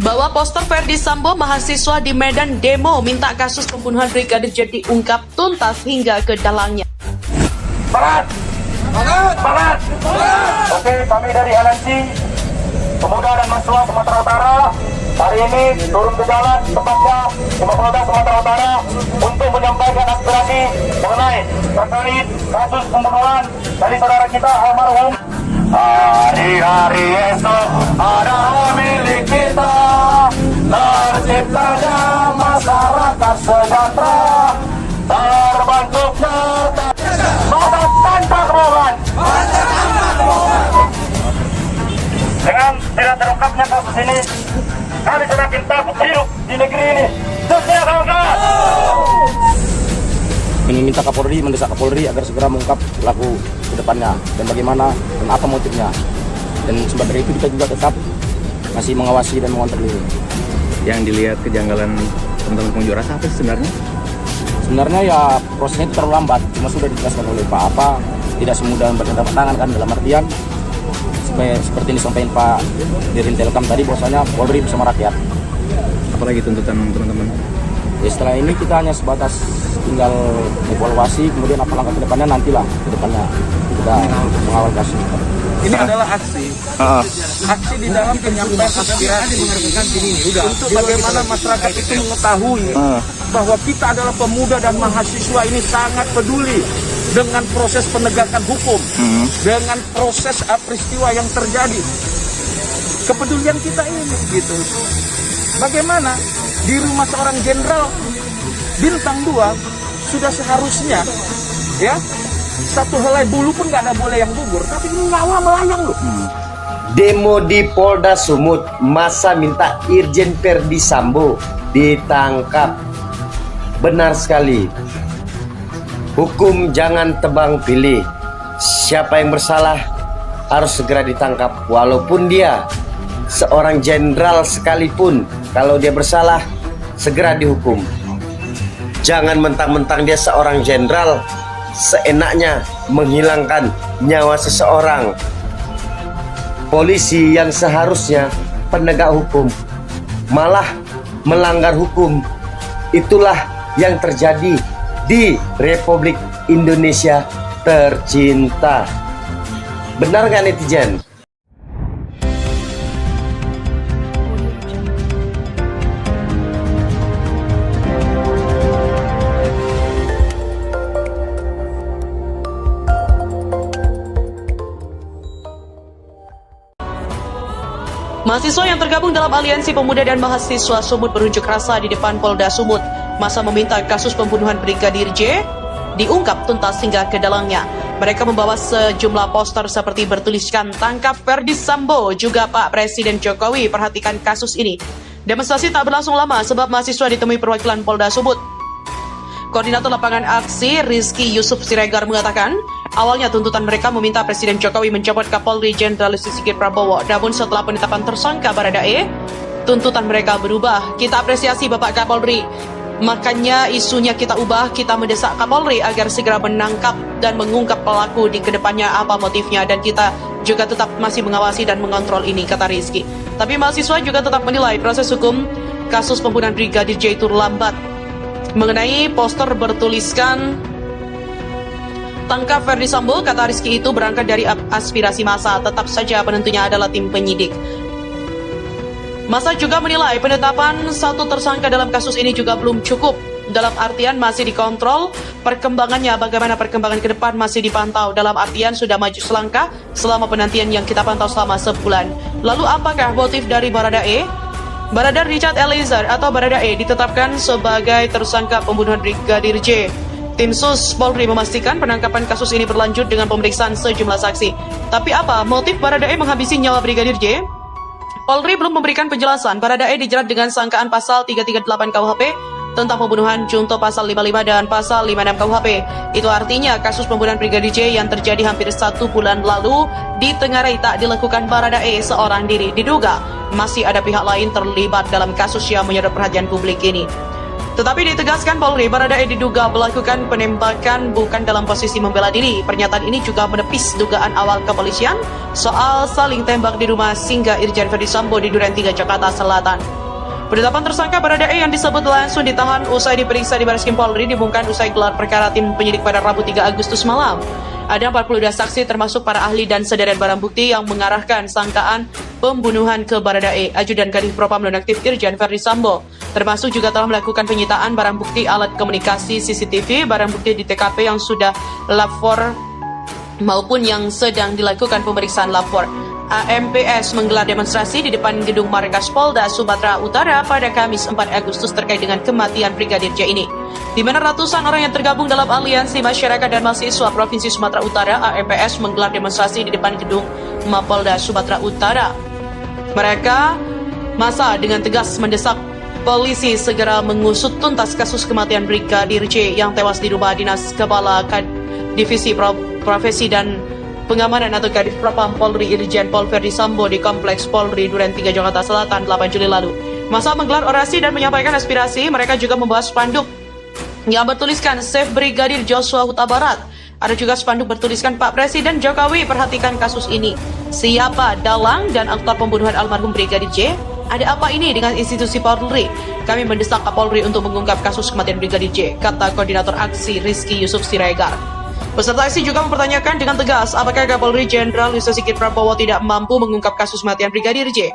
Bawa poster Ferdi Sambo, mahasiswa di Medan demo minta kasus pembunuhan Brigadir J diungkap tuntas hingga ke dalangnya. Semangat! Semangat! Oke, kami dari LNC, Pemuda dan Mahasiswa Sumatera Utara, hari ini turun ke jalan tepatnya di Mapolda Sumatera Utara untuk menyampaikan aspirasi mengenai terkait kasus pembunuhan dari saudara kita almarhum. Hari-hari esok adalah milik kita, terciptanya masyarakat sejahtera, terbentuknya masa tanpa kebohongan. Dengan tidak terungkapnya kasus ini, kami semakin takut hidup di negeri ini. Sukses kawan-kawan. Ini minta Kapolri, mendesak Kapolri agar segera mengungkap pelaku ke depannya dan bagaimana dan apa motifnya. Dan sebagai itu kita juga tetap masih mengawasi dan mengontrol ini. Yang dilihat kejanggalan teman-teman pengunjuk rasa apa sebenarnya? Sebenarnya ya prosesnya itu terlalu lambat, cuma sudah dijelaskan oleh Pak Apa, tidak semudah bertepuk tangan kan, dalam artian supaya seperti yang disampaikan Pak Dirjen Telkom tadi, bahwasanya Polri bersama rakyat. Apalagi tuntutan teman-teman? Ya, setelah ini kita hanya sebatas tinggal evaluasi, kemudian apa langkah ke depannya nantilah, ke depannya kita mengawal kasus. Ini adalah aksi di dalam penyampaian aspirasi untuk bagaimana masyarakat itu mengetahui bahwa kita adalah pemuda dan mahasiswa ini sangat peduli dengan proses penegakan hukum, dengan proses peristiwa yang terjadi. Kepedulian kita ini gitu. Bagaimana di rumah seorang jenderal bintang 2 sudah seharusnya ya satu helai bulu pun nggak ada boleh yang gugur, tapi ini nyawa melayang loh. Demo di Polda Sumut, masa minta Irjen Ferdi Sambo ditangkap. Benar sekali, hukum jangan tebang pilih. Siapa yang bersalah harus segera ditangkap, walaupun dia seorang jenderal sekalipun. Kalau dia bersalah, segera dihukum. Jangan mentang-mentang dia seorang jenderal, seenaknya menghilangkan nyawa seseorang. Polisi yang seharusnya penegak hukum malah melanggar hukum. Itulah yang terjadi di Republik Indonesia tercinta. Benar nggak netizen? Mahasiswa yang tergabung dalam Aliansi Pemuda dan Mahasiswa Sumut berunjuk rasa di depan Polda Sumut. Masa meminta kasus pembunuhan Brigadir J diungkap tuntas hingga ke dalangnya. Mereka membawa sejumlah poster seperti bertuliskan "Tangkap Ferdi Sambo", juga "Pak Presiden Jokowi perhatikan kasus ini". Demonstrasi tak berlangsung lama sebab mahasiswa ditemui perwakilan Polda Sumut. Koordinator lapangan aksi Rizky Yusuf Siregar mengatakan, awalnya tuntutan mereka meminta Presiden Jokowi mencopot Kapolri Jenderal Sigit Prabowo. Namun setelah penetapan tersangka Baradae, tuntutan mereka berubah. Kita apresiasi Bapak Kapolri. Makanya isunya kita ubah, kita mendesak Kapolri agar segera menangkap dan mengungkap pelaku di kedepannya apa motifnya. Dan kita juga tetap masih mengawasi dan mengontrol ini, kata Rizky. Tapi mahasiswa juga tetap menilai proses hukum kasus pembunuhan Brigadir J itu lambat. Mengenai poster bertuliskan "Tangkap Ferdi Sambo", kata Rizky, itu berangkat dari aspirasi massa. Tetap saja penentunya adalah tim penyidik. Massa juga menilai penetapan satu tersangka dalam kasus ini juga belum cukup. Dalam artian masih dikontrol perkembangannya, bagaimana perkembangan ke depan masih dipantau. Dalam artian sudah maju selangkah selama penantian yang kita pantau selama sebulan. Lalu apakah motif dari Baradae? Barada Richard Eliezer atau Baradae ditetapkan sebagai tersangka pembunuhan Brigadir J. Tim Sus Polri memastikan penangkapan kasus ini berlanjut dengan pemeriksaan sejumlah saksi. Tapi apa motif Baradae menghabisi nyawa Brigadir J? Polri belum memberikan penjelasan. Baradae dijerat dengan sangkaan pasal 338 KUHP tentang pembunuhan junto pasal 55 dan pasal 56 KUHP. Itu artinya kasus pembunuhan Brigadir J yang terjadi hampir 1 bulan lalu ditengarai tak dilakukan Baradae seorang diri. Diduga masih ada pihak lain terlibat dalam kasus yang menyedot perhatian publik ini. Tetapi ditegaskan Polri, Baradae diduga melakukan penembakan bukan dalam posisi membela diri. Pernyataan ini juga menepis dugaan awal kepolisian soal saling tembak di rumah singgah Irjen Verdi Sambo di Duren 3, Jakarta Selatan. Penetapan tersangka Baradae yang disebut langsung ditahan usai diperiksa di Barreskrim Polri diumumkan usai gelar perkara tim penyidik pada Rabu 3 Agustus malam. Ada 42 saksi termasuk para ahli dan sederet barang bukti yang mengarahkan sangkaan pembunuhan ke Baradae, Ajudan Kadif Propam Nonaktif Irjen Verdi Sambo. Termasuk juga telah melakukan penyitaan barang bukti alat komunikasi CCTV, barang bukti di TKP yang sudah lapor maupun yang sedang dilakukan pemeriksaan lapor. AMPS menggelar demonstrasi di depan gedung Markas Polda Sumatera Utara pada Kamis 4 Agustus terkait dengan kematian Brigadir J ini, di mana ratusan orang yang tergabung dalam Aliansi Masyarakat dan Mahasiswa Provinsi Sumatera Utara AMPS menggelar demonstrasi di depan gedung Mapolda Sumatera Utara. Mereka masa dengan tegas mendesak polisi segera mengusut tuntas kasus kematian Brigadir J yang tewas di rumah dinas Kepala Divisi Profesi dan Pengamanan atau Kadif Propam Polri Irjen Pol Verdi Sambo di Kompleks Polri Duren 3, Jakarta Selatan 8 Juli lalu. Masa menggelar orasi dan menyampaikan aspirasi. Mereka juga membahas spanduk yang bertuliskan Save Brigadir Joshua Huta Barat. Ada juga spanduk bertuliskan Pak Presiden Jokowi perhatikan kasus ini. Siapa dalang dan aktor pembunuhan almarhum Brigadir J? Ada apa ini dengan institusi Polri? Kami mendesak Kapolri untuk mengungkap kasus kematian Brigadir J, kata Koordinator Aksi Rizky Yusuf Siregar. Peserta aksi juga mempertanyakan dengan tegas apakah Kapolri Jenderal Listio Sigit Prabowo tidak mampu mengungkap kasus kematian Brigadir J.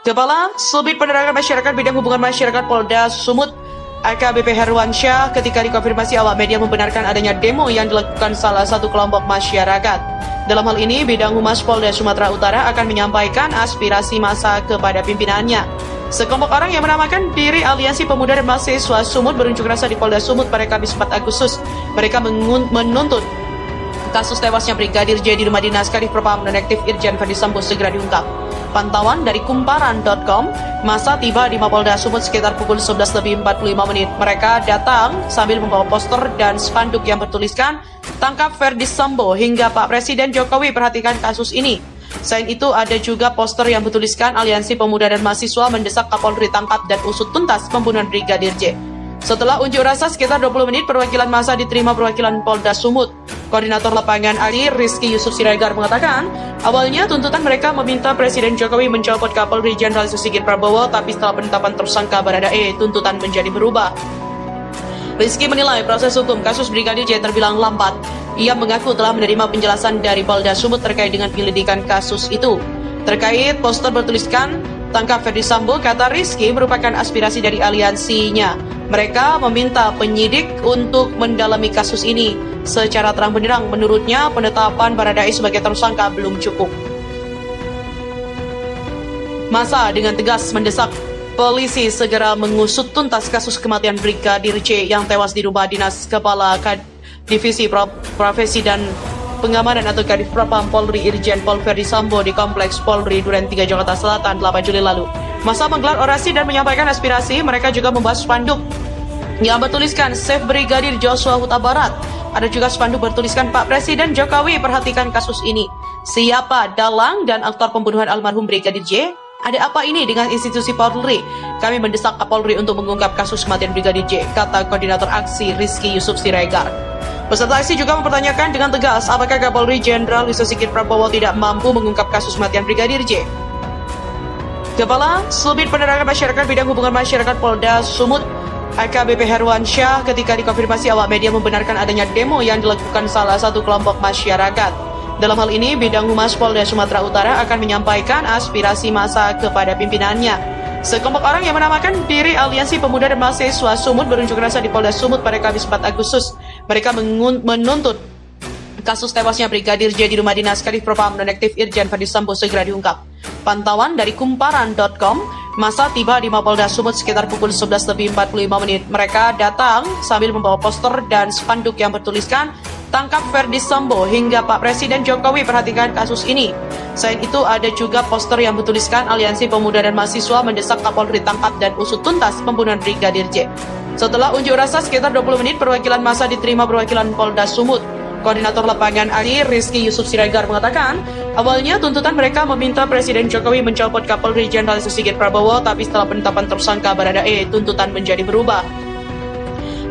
Kepala Subdit Penerangan Masyarakat Bidang Hubungan Masyarakat Polda Sumut AKBP Herwansyah ketika dikonfirmasi awak media membenarkan adanya demo yang dilakukan salah satu kelompok masyarakat. Dalam hal ini, Bidang Humas Polda Sumatera Utara akan menyampaikan aspirasi massa kepada pimpinannya. Sekelompok orang yang menamakan diri Aliansi Pemuda dan Mahasiswa Sumut berunjuk rasa di Polda Sumut pada Kamis 4 Agustus. Mereka menuntut kasus tewasnya Brigadir J di rumah dinas Kadif Propam Nonaktif Irjen Verdi Sambo segera diungkap. Pantauan dari kumparan.com, masa tiba di Mapolda Sumut sekitar pukul 11:45. Mereka datang sambil membawa poster dan spanduk yang bertuliskan tangkap Verdi Sambo hingga Pak Presiden Jokowi perhatikan kasus ini. Selain itu ada juga poster yang bertuliskan Aliansi Pemuda dan Mahasiswa mendesak Kapolri tangkap dan usut tuntas pembunuhan Brigadir J. Setelah unjuk rasa sekitar 20 menit, perwakilan massa diterima perwakilan Polda Sumut. Koordinator lapangan Ali Rizky Yusuf Siregar mengatakan, awalnya tuntutan mereka meminta Presiden Jokowi mencopot Kapolri Jenderal Listio Sigit Prabowo, tapi setelah penetapan tersangka Baradae, tuntutan menjadi berubah. Rizky menilai proses hukum kasus Brigadir J terbilang lambat. Ia mengaku telah menerima penjelasan dari Polda Sumut terkait dengan penyelidikan kasus itu. Terkait poster bertuliskan tangkap Verdi Sambo, kata Rizky merupakan aspirasi dari aliansinya. Mereka meminta penyidik untuk mendalami kasus ini secara terang benderang. Menurutnya penetapan Baradae sebagai tersangka belum cukup. Massa dengan tegas mendesak polisi segera mengusut tuntas kasus kematian Brigadir J yang tewas di rumah dinas Kepala Divisi Profesi dan Pengamanan atau Kadif Propam Polri Irjen Pol Verdi Sambo di Kompleks Polri Duren 3, Jakarta Selatan 8 Juli lalu. Massa menggelar orasi dan menyampaikan aspirasi. Mereka juga membahas spanduk yang bertuliskan Save Brigadir Joshua Huta Barat. Ada juga spanduk bertuliskan Pak Presiden Jokowi perhatikan kasus ini. Siapa dalang dan aktor pembunuhan almarhum Brigadir J? Ada apa ini dengan institusi Polri? Kami mendesak Kapolri untuk mengungkap kasus kematian Brigadir J, kata Koordinator Aksi Rizky Yusuf Siregar. Peserta aksi juga mempertanyakan dengan tegas apakah Kapolri Jenderal Listio Sigit Prabowo tidak mampu mengungkap kasus kematian Brigadir J. Kepala Subdit Penerangan Masyarakat Bidang Hubungan Masyarakat Polda Sumut AKBP Herwansyah ketika dikonfirmasi awak media membenarkan adanya demo yang dilakukan salah satu kelompok masyarakat. Dalam hal ini, Bidang Humas Polda Sumatera Utara akan menyampaikan aspirasi massa kepada pimpinannya. Sekelompok orang yang menamakan diri Aliansi Pemuda dan Mahasiswa Sumut berunjuk rasa di Polda Sumut pada Kamis 4 Agustus. Mereka menuntut kasus tewasnya Brigadir J di rumah dinas Kadif Propam Nonaktif Irjen Verdi Sambo segera diungkap. Pantauan dari kumparan.com, massa tiba di Mapolda Sumut sekitar pukul 11:45. Mereka datang sambil membawa poster dan spanduk yang bertuliskan tangkap Verdi Sambo hingga Pak Presiden Jokowi perhatikan kasus ini. Selain itu ada juga poster yang bertuliskan Aliansi Pemuda dan Mahasiswa mendesak Kapolri tangkap dan usut tuntas pembunuhan Brigadir J. Setelah unjuk rasa sekitar 20 menit, perwakilan massa diterima perwakilan Polda Sumut. Koordinator Lapangan ARI Rizky Yusuf Siregar mengatakan, awalnya tuntutan mereka meminta Presiden Jokowi mencopot Kapolri Jenderal Sigit Prabowo, tapi setelah penetapan tersangka Baradae, tuntutan menjadi berubah.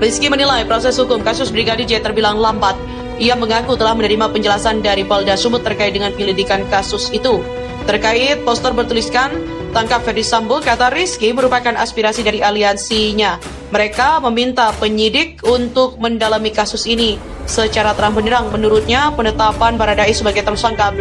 Rizky menilai proses hukum kasus Brigadir J terbilang lambat. Ia mengaku telah menerima penjelasan dari Polda Sumut terkait dengan penyelidikan kasus itu. Terkait poster bertuliskan, "Tangkap Ferdi Sambo," kata Rizky, merupakan aspirasi dari aliansinya. Mereka meminta penyidik untuk mendalami kasus ini secara terang benderang. Menurutnya, penetapan Baradae sebagai tersangka belum